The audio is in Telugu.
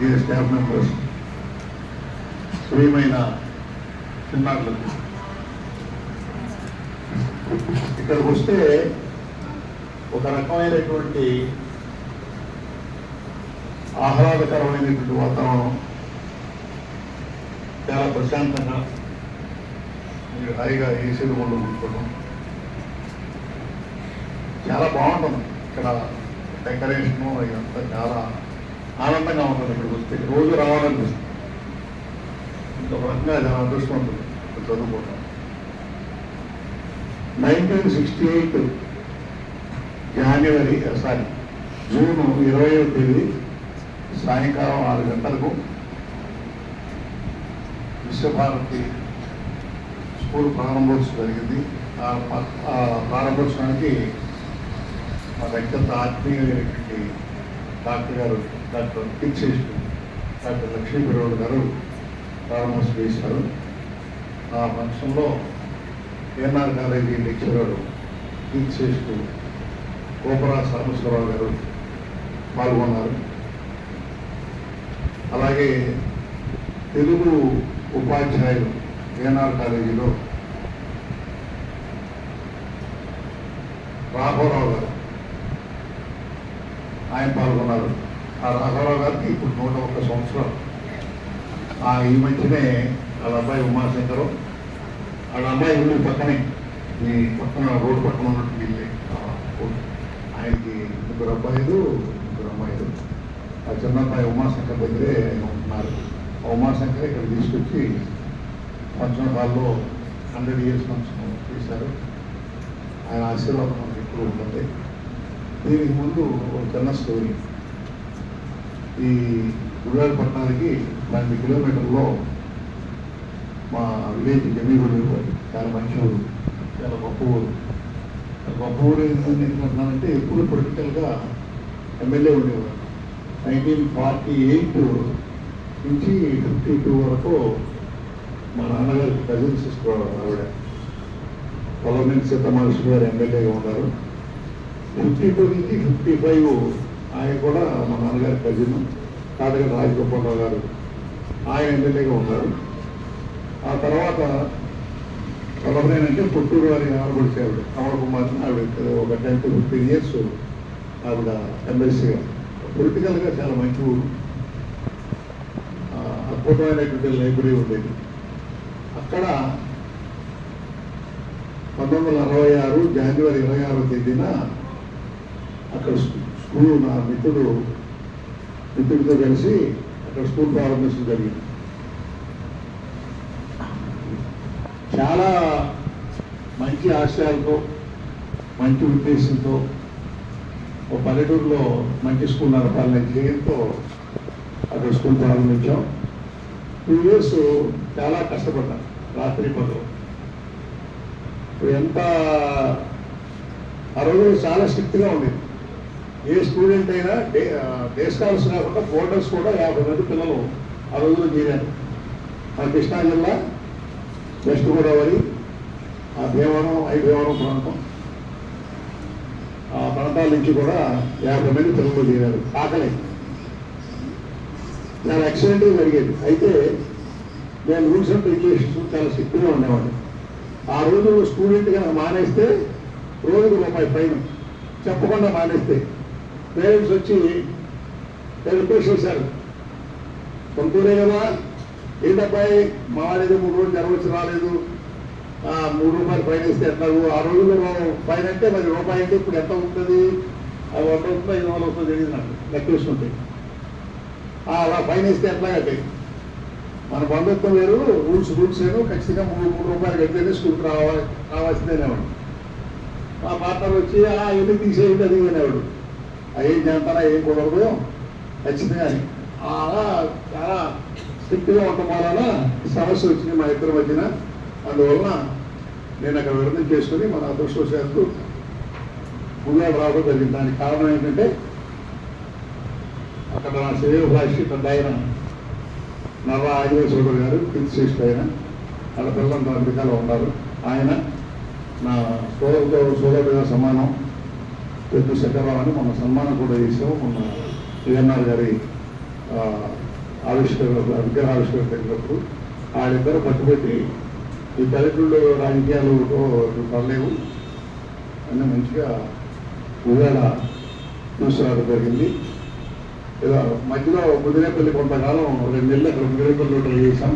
డియర్ స్టాఫ్ మెంబర్స్, ప్రియమైన చిన్నారులకు, ఇక్కడికి వస్తే ఒక రకమైనటువంటి ఆహ్లాదకరమైనటువంటి వాతావరణం, చాలా ప్రశాంతంగా మీరు హాయిగా ఏసీలు కొండ కూర్చోవడం చాలా బాగుంటుంది. ఇక్కడ డెకరేషను ఇదంతా చాలా ఆనందంగా ఉంటుంది. ఇక్కడికి వస్తే రోజు రావాలనిపిస్తుంది. ఇంకొక రకంగా చాలా అదృష్టవంతులు చదువుకుంటాం. 1968 జూన్ 20వ తేదీ సాయంకాలం 6 గంటలకు విశ్వభారతి స్కూల్ ప్రారంభోత్సవం జరిగింది. ఆ ప్రారంభోత్సవానికి మా అత్యంత ఆత్మీయమైనటువంటి డాక్టర్ గారు, డాక్టర్ కిచ్చేష్ డాక్టర్ లక్ష్మీగౌడ్ గారు ప్రారంభోత్సవం చేశారు. ఆ ఫంక్షన్లో ఏఎన్ఆర్ కాలేజీ లెక్చరర్ కిచ్చేష్ కోపరా సాంబశివరావు గారు పాల్గొన్నారు. అలాగే తెలుగు ఉపాధ్యాయులు ఏఎన్ఆర్ కాలేజీలో రాఘవరావు గారు ఆయన పాల్గొన్నారు. ఆ రాఘవరావు గారికి ఇప్పుడు 101 సంవత్సరాలు. ఈ మధ్యనే వాళ్ళ అబ్బాయి ఉమాశంకరం, వాళ్ళ అబ్బాయి ఇల్లు పక్కనే, ఈ పక్కన రోడ్డు పక్కన ఉన్నట్టు ఇల్లే. ఆయనకి 2 అబ్బాయిలు 2 అమ్మాయిలు. ఆ చిన్న అబ్బాయి ఉమాశంకర్ దగ్గరే ఆయన ఉంటున్నారు. ఆ ఉమాశంకర్ ఇక్కడ తీసుకొచ్చి ఫంక్షన్ హాల్లో 100 years ఫంక్షన్ చేశారు. ఆయన ఆశీర్వాదం మనకి ఎప్పుడు ఉంటుంది. దీనికి ముందు ఒక చిన్న స్టోరీ. ఈ గుడివాడ పట్టణానికి 10 కిలోమీటర్లో మా విలేజ్ జమీగుడి చాలా మంచి ఊరు, చాలా గొప్ప ఊరు. గొప్ప ఊరు ఎందుకంటున్నానంటే ఎప్పుడు పొలిటికల్గా ఎమ్మెల్యే ఉండేవారు. 1948 నుంచి 52 వరకు మా నాన్నగారికి కజిన్ సిస్టర్ ఆవిడ పొలమేని సీతమహర్షి గారు ఎమ్మెల్యేగా ఉన్నారు. 52 నుంచి 55 ఆయన కూడా మా నాన్నగారి కజిన్ తాతగారు రాజగోపాలరావు గారు ఆయన ఎమ్మెల్యేగా ఉన్నారు. ఆ తర్వాత పొలమేని అంటే పుత్తూరు వారి ఆడబడిచారు కమల కుమార్ని. ఆవిడ ఒక 10 to 15 years ఆవిడ ఎమ్మెల్సీగా. పొలిటికల్గా చాలా మంచి ఊరు, అద్భుతమైనటువంటి లైబ్రరీ ఉండేది. అక్కడ 1966 జనవరి 26వ తేదీన అక్కడ స్కూల్ నా మిత్రుడితో కలిసి అక్కడ స్కూల్ ప్రారంభించడం జరిగింది. చాలా మంచి ఆశయాలతో, మంచి ఉద్దేశంతో ఒక పల్లెటూరులో మంచి స్కూల్ నడపాలనే ధ్యేయంతో అక్కడ స్కూల్ ప్రారంభించాం. 2 years చాలా కష్టపడ్డాను, రాత్రి పగలు. ఎంత ఆ రోజు చాలా స్ట్రిక్ట్గా ఉండేది. ఏ స్టూడెంట్ అయినా డే స్కాలర్స్ కాకుండా బోర్డర్స్ కూడా 50 మంది పిల్లలు ఆ రోజులో చేరారు. మన కృష్ణా జిల్లా, వెస్ట్ గోదావరి, భీమవరం, భీమవరం ప్రాంతం, ఆ ప్రాంతాల నుంచి కూడా 50 మంది పిల్లలు చేరారు. ఆకలి చాలా యాక్సిడెంట్గా జరిగేది. అయితే నేను రూల్స్ అండ్ రెగ్యులేషన్స్ చాలా స్ట్రిక్ట్గా ఉండేవాడిని. ఆ రోజు స్టూడెంట్ కనుక మానేస్తే రోజుకు ₹1 చెప్పకుండా మానేస్తే పేరెంట్స్ వచ్చి రిక్వెస్ట్ చేశారు, కొంతూరే కదా ఏంటబ్బాయి మా వాడేదో 3 రోజులు జ్వరం వచ్చి రాలేదు, ₹3 ఫైన్ వేస్తే ఎట్లాగు. ఆ రోజుల్లో ఫైన్ అంటే మరి రూపాయి అంటే ఇప్పుడు ఎంత ఉంటుంది, అది 100 అవుతుందో 500 అవుతుందో తెలియదు నాకు, లెక్క వేసుకుంటే. అలా ఫైన్ వేస్తే ఎట్లాగంటే మన బంధుత్వం వేరు, రూల్స్ వేరు, ఖచ్చితంగా ₹3 కడితేనే స్కూల్కి రావాల్సిందేనేవాడు. మా పార్ట్నర్ వచ్చి ఎందుకు తీసేయండి అది అనేవాడు. ఏం చేస్తారా, ఏం కుదరదు ఖచ్చితంగా అని. అలా చాలా స్ట్రిక్ట్గా ఉండటం వలన సమస్య వచ్చింది మా ఇద్దరి మధ్యన. అందువలన నేను అక్కడ విడుదల చేసుకుని మన అదృష్టవశాత్తు ముందుగా రావడం జరిగింది. దానికి కారణం ఏంటంటే అక్కడ నా శ్రేయోభిలాషి పెద్ద ఆయన నర్రా ఆదివేశ్వరుడు గారు, కింగ్ ఆయన, వాళ్ళ పిల్లలంతా అమెరికాలో ఉన్నారు. ఆయన నా సోదరుడిగా సమానం, పెద్ద శంకరరావు అని మొన్న సన్మానం కూడా చేసాము. మొన్న ఏఎన్ఆర్ గారి విగ్రహ ఆవిష్కరణ జరిగినప్పుడు వాళ్ళిద్దరూ పట్టుబట్టి ఈ పల్లెటూళ్ళు రాజకీయాలు పర్లేవు అన్నీ మంచిగా ఉగాడ చూస్తున్నట్టు జరిగింది. ఇలా మధ్యలో ముదిరేపల్లి కొంతకాలం 2 నెలలు అక్కడ ముదిరేపల్లిలో ట్రై చేశాం.